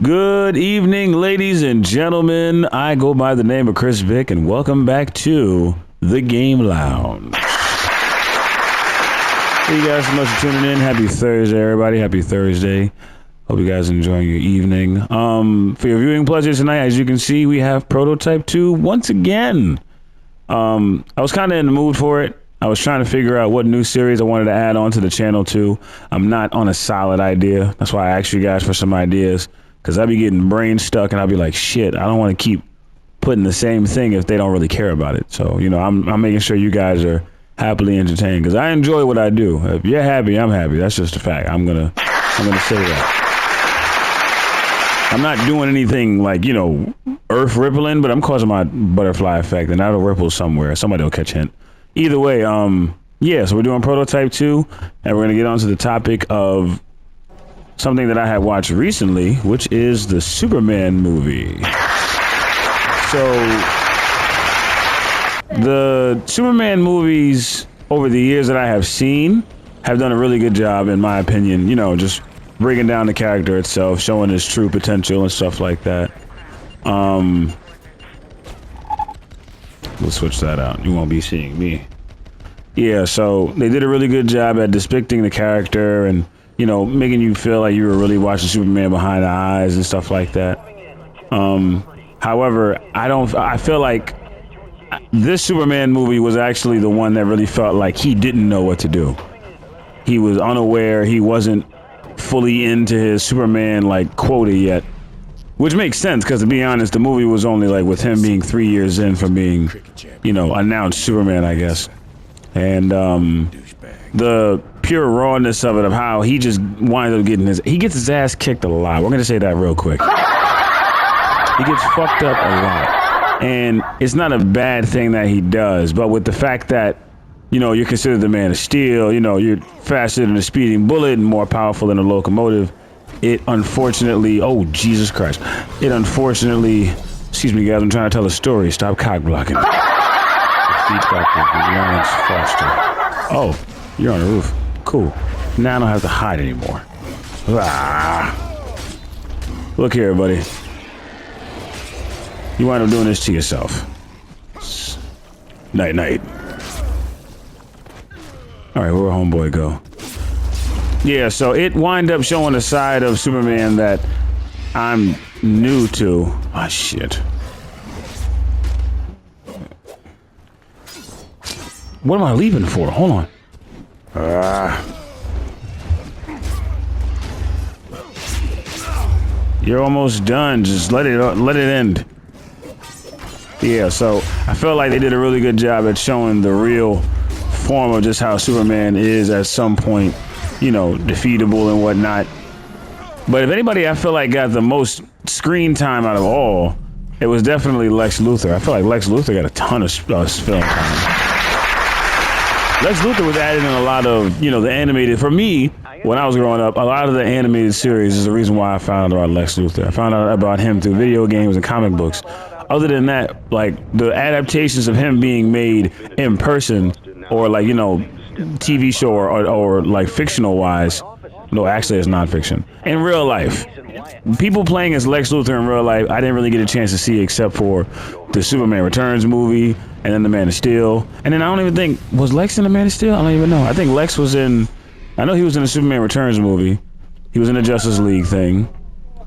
Good evening, ladies and gentlemen. I go by the name of Chris Vick, and welcome back to the Game Lounge. Thank you guys so much for tuning in. Happy Thursday, everybody. Happy Thursday. Hope you guys are enjoying your evening. For your viewing pleasure tonight, as you can see, we have PROTOTYPE2 once again. I was kind of in the mood for it. I was trying to figure out what new series I wanted to add on to the channel too. I'm not on a solid idea. That's why I asked you guys for some ideas, because I'd be getting brain stuck and I'd be like, shit, I don't want to keep putting the same thing if they don't really care about it. So, you know, I'm making sure you guys are happily entertained, because I enjoy what I do. If you're happy, I'm happy. That's just a fact. I'm gonna say that. I'm not doing anything like, you know, earth rippling, but I'm causing my butterfly effect, and that'll ripple somewhere. Somebody will catch hint. Either way, yeah, so we're doing PROTOTYPE2, and we're going to get on to the topic of something that I had watched recently, which is the Superman movie. So, the Superman movies over the years that I have seen have done a really good job, in my opinion, you know, just breaking down the character itself, showing his true potential and stuff like that. We'll switch that out. You won't be seeing me. Yeah, so they did a really good job at depicting the character and, you know, making you feel like you were really watching Superman behind the eyes and stuff like that. However, I feel like this Superman movie was actually the one that really felt like he didn't know what to do. He was unaware. He wasn't fully into his Superman, like, quota yet. Which makes sense, because to be honest, the movie was only like with him being 3 years in from being, you know, announced Superman, I guess. And the pure rawness of it, of how he just winds up getting he gets his ass kicked a lot. We're going to say that real quick. He gets fucked up a lot. And it's not a bad thing that he does, but with the fact that, you know, you're considered the man of steel, you know, you're faster than a speeding bullet and more powerful than a locomotive. It unfortunately, oh, Jesus Christ. It unfortunately, excuse me, guys, I'm trying to tell a story. Stop cock blocking. Defeat Dr. Lawrence Foster. Oh, you're on the roof. Cool. Now I don't have to hide anymore. Ah. Look here, buddy. You wind up doing this to yourself. Night, night. All right, where'd homeboy go? Yeah, so it wind up showing a side of Superman that I'm new to. Ah, shit. What am I leaving for? Hold on. You're almost done. Just let it end. Yeah, so I felt like they did a really good job at showing the real form of just how Superman is at some point. You know, defeatable and whatnot. But if anybody I feel like got the most screen time out of all, it was definitely Lex Luthor. I feel like Lex Luthor got a ton of film time. Lex Luthor was added in a lot of, you know, the animated. For me, when I was growing up, a lot of the animated series is the reason why I found out about Lex Luthor. I found out about him through video games and comic books. Other than that, like, the adaptations of him being made in person, or like, you know, TV show or like fictional wise, no, actually it's nonfiction. In real life, people playing as Lex Luthor in real life, I didn't really get a chance to see except for the Superman Returns movie and then the Man of Steel. And then I don't even think, was Lex in the Man of Steel? I don't even know. I think Lex was in, I know he was in the Superman Returns movie. He was in the Justice League thing.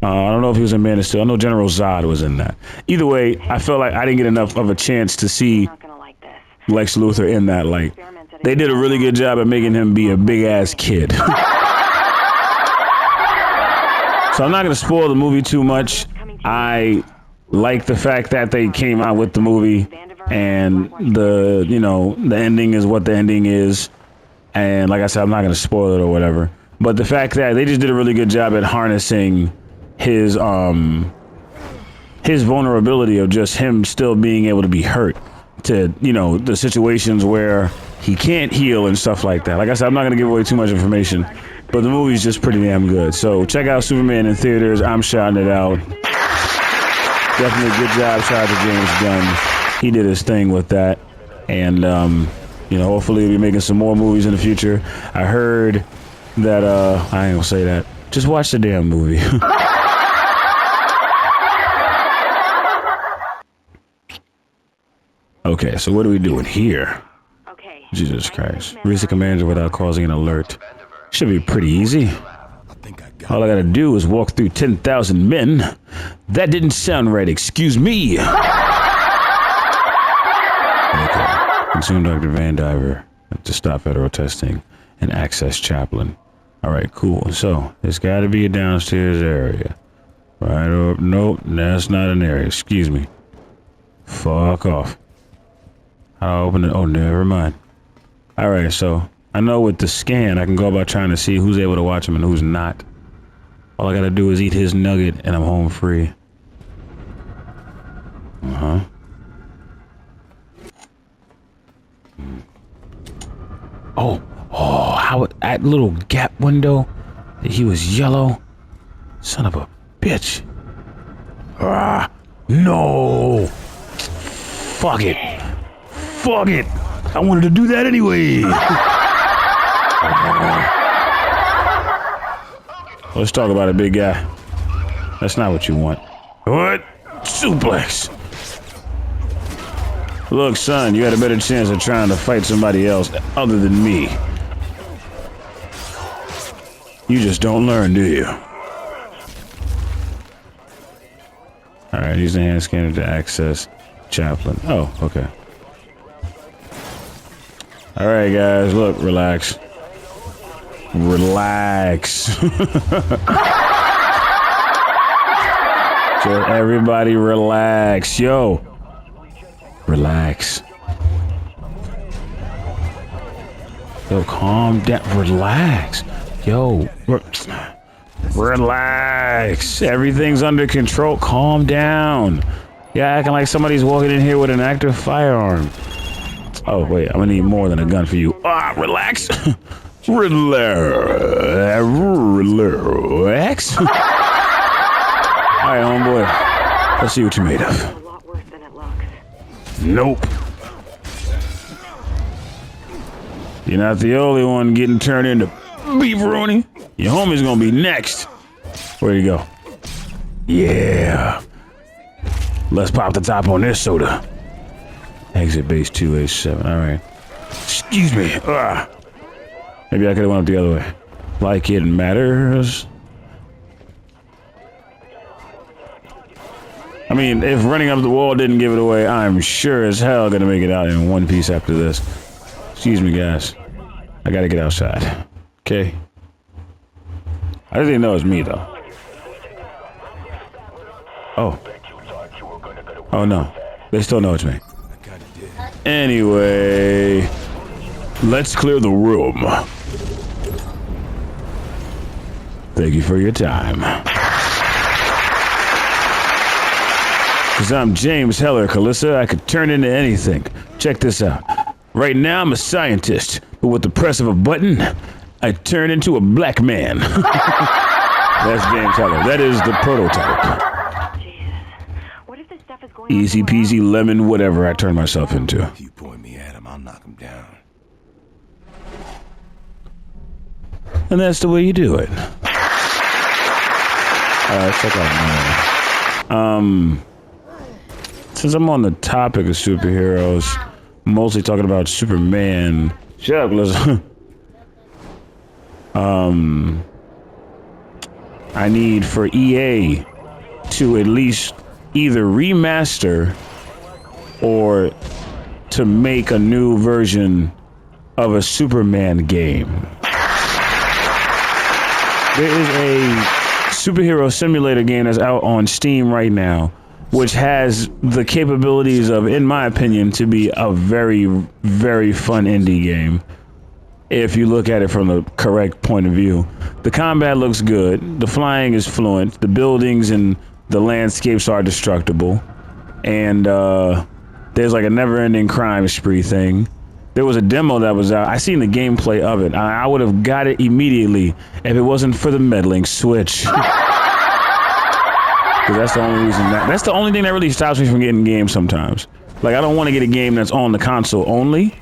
I don't know if he was in Man of Steel. I know General Zod was in that. Either way, I felt like I didn't get enough of a chance to see Lex Luthor in that light. They did a really good job at making him be a big-ass kid. So I'm not going to spoil the movie too much. I like the fact that they came out with the movie, and the, you know, the ending is what the ending is. And like I said, I'm not going to spoil it or whatever. But the fact that they just did a really good job at harnessing his vulnerability of just him still being able to be hurt, to, you know, the situations where he can't heal and stuff like that. Like I said, I'm not going to give away too much information, but the movie's just pretty damn good. So check out Superman in theaters. I'm shouting it out. Definitely a good job. Shout out to James Gunn. He did his thing with that. And, you know, hopefully we'll be making some more movies in the future. I heard that, I ain't gonna say that. Just watch the damn movie. Okay, so what are we doing here? Jesus Christ. Reset commander without causing an alert. Should be pretty easy. All I gotta do is walk through 10,000 men. That didn't sound right, excuse me. Okay. Consume Dr. Van Diver to stop federal testing and access Chaplain. Alright, cool. So, there's gotta be a downstairs area. Right up. Nope, that's not an area. Excuse me. Fuck off. How do I open it? Oh, never mind. Alright, so I know with the scan, I can go about trying to see who's able to watch him and who's not. All I gotta do is eat his nugget and I'm home free. Uh-huh. Oh, how that little gap window, he was yellow. Son of a bitch. Ah, no. Fuck it. Fuck it. I wanted to do that anyway. Let's talk about it, big guy. That's not what you want. What? Suplex. Look, son, you had a better chance of trying to fight somebody else other than me. You just don't learn, do you? Alright, use the hand scanner to access Chaplain. Oh, okay. Alright, guys, look, relax. Relax. Just everybody relax. Yo. Relax. Yo, calm down. Relax. Yo. Relax. Everything's under control. Calm down. You're acting like somebody's walking in here with an active firearm. Oh, wait. I'm gonna need more than a gun for you. Ah, relax. Relax. Alright, homeboy. Let's see what you're made of. A lot worse than it looks. Nope. You're not the only one getting turned into beefaroni. Your homie's gonna be next. Where'd he go? Yeah. Let's pop the top on this soda. Exit base 287. Alright. Excuse me. Maybe I could have went up the other way. Like it matters. I mean, if running up the wall didn't give it away, I'm sure as hell gonna make it out in one piece after this. Excuse me, guys. I gotta get outside. Okay? I didn't know it was me, though. Oh. Oh, no. They still know it's me. Anyway, let's clear the room. Thank you for your time. Because I'm James Heller, Calissa. I could turn into anything. Check this out. Right now, I'm a scientist, but with the press of a button, I turn into a black man. That's James Heller. That is the prototype. What if this stuff is going Easy peasy lemon whatever I turn myself into. If you point me at him, I'll knock him down. And that's the way you do it. Let's check out mine. Since I'm on the topic of superheroes, mostly talking about Superman. Shut up, listen. I need for EA to at least either remaster or to make a new version of a Superman game. There is a superhero simulator game that's out on Steam right now, which has the capabilities of, in my opinion, to be a very, very fun indie game. If you look at it from the correct point of view. The combat looks good, the flying is fluent, the buildings and the landscapes are destructible, and there's like a never-ending crime spree thing. There was a demo that was out. I seen the gameplay of it. I would have got it immediately if it wasn't for the meddling Switch. Because that's the only reason that's the only thing that really stops me from getting games sometimes. Like, I don't want to get a game that's on the console only.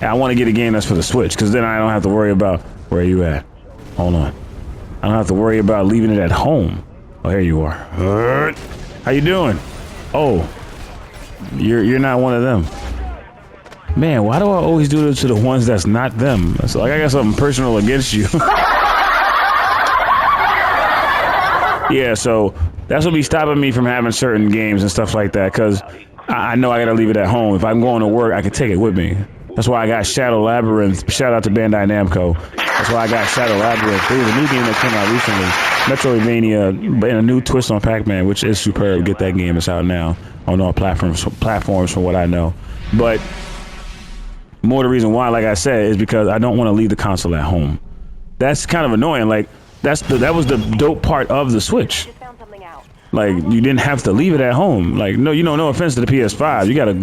I want to get a game that's for the Switch, because then I don't have to worry about where you at. Hold on. I don't have to worry about leaving it at home. Oh, here you are. How you doing? Oh, you're not one of them. Man, why do I always do this to the ones that's not them? It's like I got something personal against you. Yeah, so that's what be stopping me from having certain games and stuff like that, because I know I gotta leave it at home. If I'm going to work, I can take it with me. That's why I got Shadow Labyrinth. Shout out to Bandai Namco. That's why I got Shadow Labyrinth. There was a new game that came out recently, Metroidvania, but in a new twist on Pac-Man, which is superb. Get that game. It's out now on all platforms from what I know. But more the reason why, like I said, is because I don't want to leave the console at home. That's kind of annoying. Like that was the dope part of the Switch. Just found something out. Like you didn't have to leave it at home. Like no, no offense to the PS5. You got a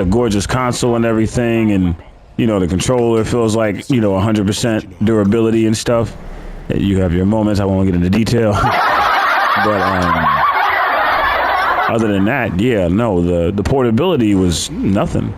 gorgeous console and everything, and the controller feels like 100% durability and stuff. You have your moments. I won't get into detail. But other than that, yeah, no, the portability was nothing.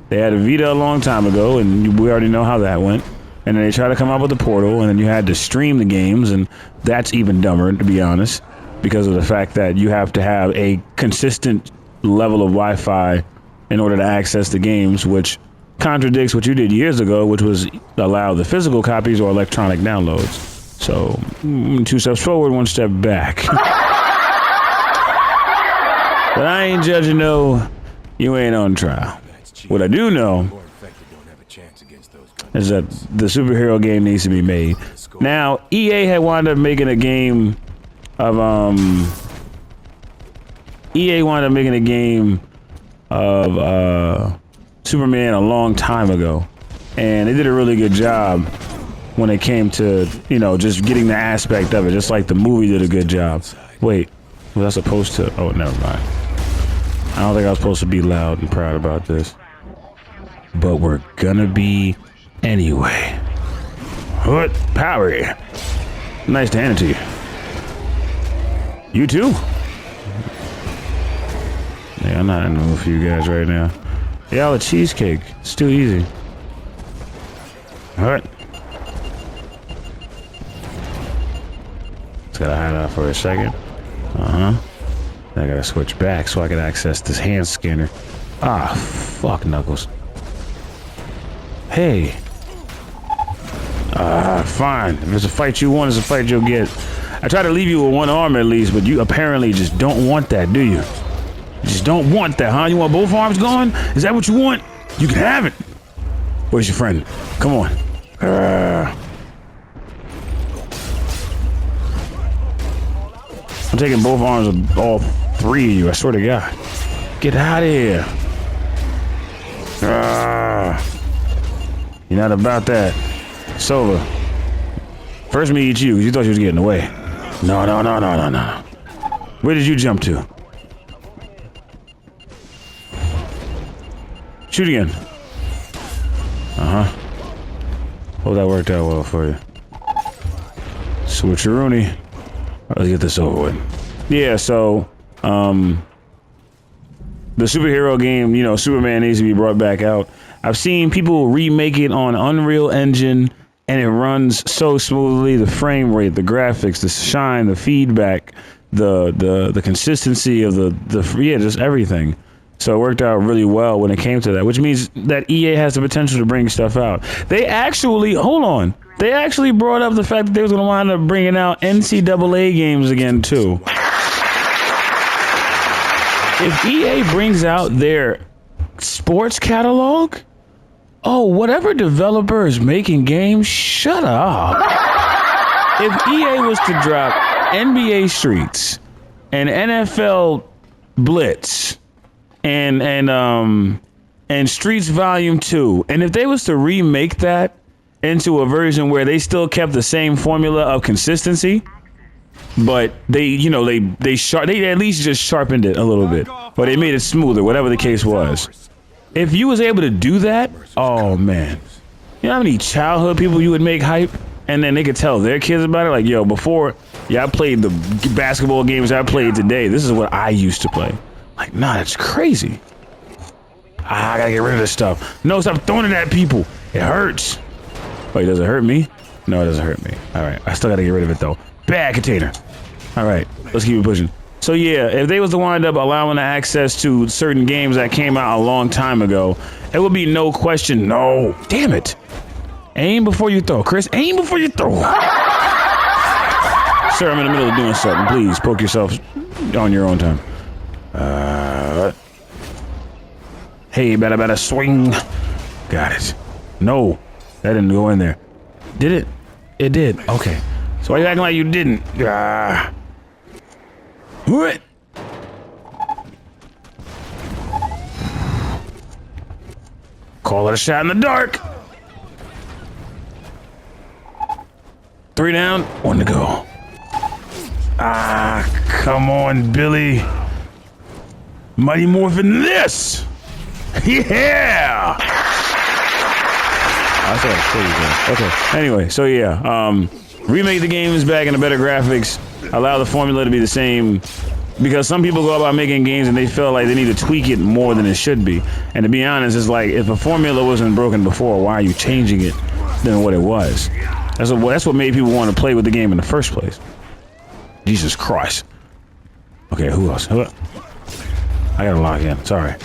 They had a Vita a long time ago, and we already know how that went. And then they tried to come up with the Portal, and then you had to stream the games, and that's even dumber, to be honest, because of the fact that you have to have a consistent level of Wi-Fi in order to access the games, which contradicts what you did years ago, which was allow the physical copies or electronic downloads. So, 2 steps forward, 1 step back. But I ain't judging, no. You ain't on trial. What I do know is that the superhero game needs to be made. Now, EA had wound up making a game of Superman a long time ago, and they did a really good job when it came to just getting the aspect of it, just like the movie did a good job. Wait, was I supposed to? Oh, never mind. I don't think I was supposed to be loud and proud about this, but we're gonna be anyway. What power? Nice to hand it to you. You too? Yeah, I'm not in the mood for you guys right now. Y'all a cheesecake. It's too easy. Alright. Just gotta hide out for a second. I gotta switch back so I can access this hand scanner. Ah, fuck, Knuckles. Hey. Fine. If it's a fight you want, it's a fight you'll get. I try to leave you with 1 arm at least, but you apparently just don't want that, do you? You just don't want that, huh? You want both arms going? Is that what you want? You can have it. Where's your friend? Come on. I'm taking both arms of all 3 of you, I swear to God. Get out of here. You're not about that. Sova. First me eat you, because you thought you was getting away. No. Where did you jump to? Shoot again. Well, that worked out well for you. Switcheroony. Let's get this over with. Yeah, so, the superhero game, Superman needs to be brought back out. I've seen people remake it on Unreal Engine, and it runs so smoothly. The frame rate, the graphics, the shine, the feedback, the consistency of just everything. So it worked out really well when it came to that, which means that EA has the potential to bring stuff out. They actually brought up the fact that they was going to wind up bringing out NCAA games again, too. If EA brings out their sports catalog, whatever developer is making games, shut up. If EA was to drop NBA Streets and NFL Blitz and Streets Volume 2, and if they was to remake that into a version where they still kept the same formula of consistency, but they at least just sharpened it a little bit, or they made it smoother, whatever the case was. If you was able to do that, oh man, you know how many childhood people you would make hype, and then they could tell their kids about it, like, yo, before, I played the basketball games I played today. This is what I used to play. Like, nah, that's crazy. I gotta get rid of this stuff. No, stop throwing it at people. It hurts. Wait, does it hurt me? No, it doesn't hurt me. All right, I still gotta get rid of it though. Bad container. All right, let's keep it pushing. So yeah, if they was to wind up allowing access to certain games that came out a long time ago, it would be no question. No, damn it. Aim before you throw, Chris. Aim before you throw. Sir, I'm in the middle of doing something. Please poke yourself on your own time. Hey, better swing. Got it. No, that didn't go in there. Did it? It did. Okay. So why are you acting like you didn't? What? Call it a shot in the dark. 3 down, 1 to go. Come on, Billy. Mighty Morphin this. Yeah. I thought it was crazy. Okay. Anyway, so yeah, remake the games back in the better graphics. Allow the formula to be the same, because some people go about making games and they feel like they need to tweak it more than it should be. And to be honest, it's like, if a formula wasn't broken before, why are you changing it than what it was? That's what made people want to play with the game in the first place. Jesus Christ. Okay, who else? I gotta lock in. Sorry.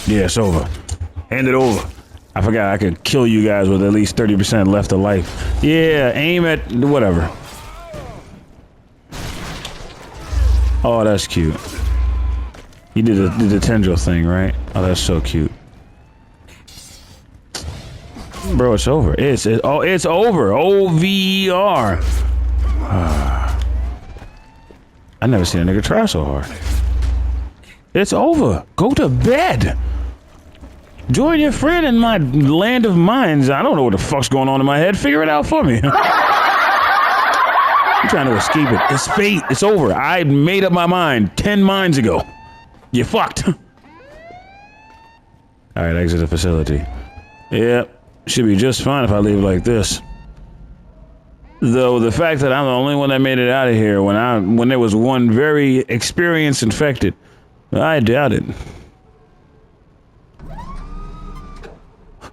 Yeah, it's over. Hand it over. I forgot I could kill you guys with at least 30% left of life. Yeah, aim at whatever. Oh, that's cute. You did the tendril thing, right? Oh, that's so cute. Bro, it's over. It's over. O-V-E-R. I never seen a nigga try so hard. It's over. Go to bed. Join your friend in my land of minds. I don't know what the fuck's going on in my head. Figure it out for me. I'm trying to escape it. It's fate. It's over. I made up my mind 10 minds ago. You fucked. Alright, exit the facility. Yep. Should be just fine if I leave like this. Though the fact that I'm the only one that made it out of here when there was one very experienced infected, I doubt it.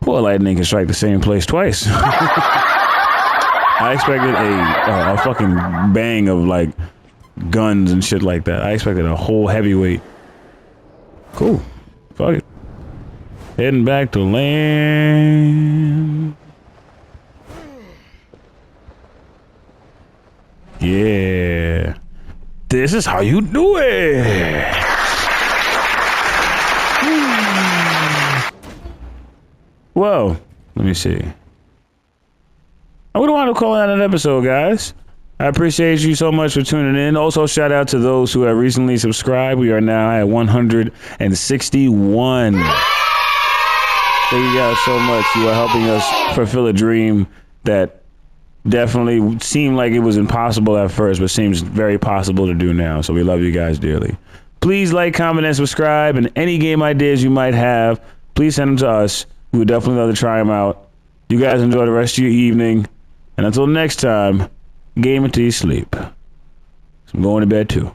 Well, lightning can strike the same place twice. I expected a fucking bang of like guns and shit like that. I expected a whole heavyweight. Cool. Fuck it. Heading back to land. Yeah. This is how you do it. Whoa. Let me see. I would want to call that an episode, guys. I appreciate you so much for tuning in. Also, shout out to those who have recently subscribed. We are now at 161. Thank you guys so much. You are helping us fulfill a dream that definitely seemed like it was impossible at first, but seems very possible to do now. So we love you guys dearly. Please like, comment, and subscribe. And any game ideas you might have, please send them to us. We would definitely love to try them out. You guys enjoy the rest of your evening. And until next time, game until you sleep. So I'm going to bed too.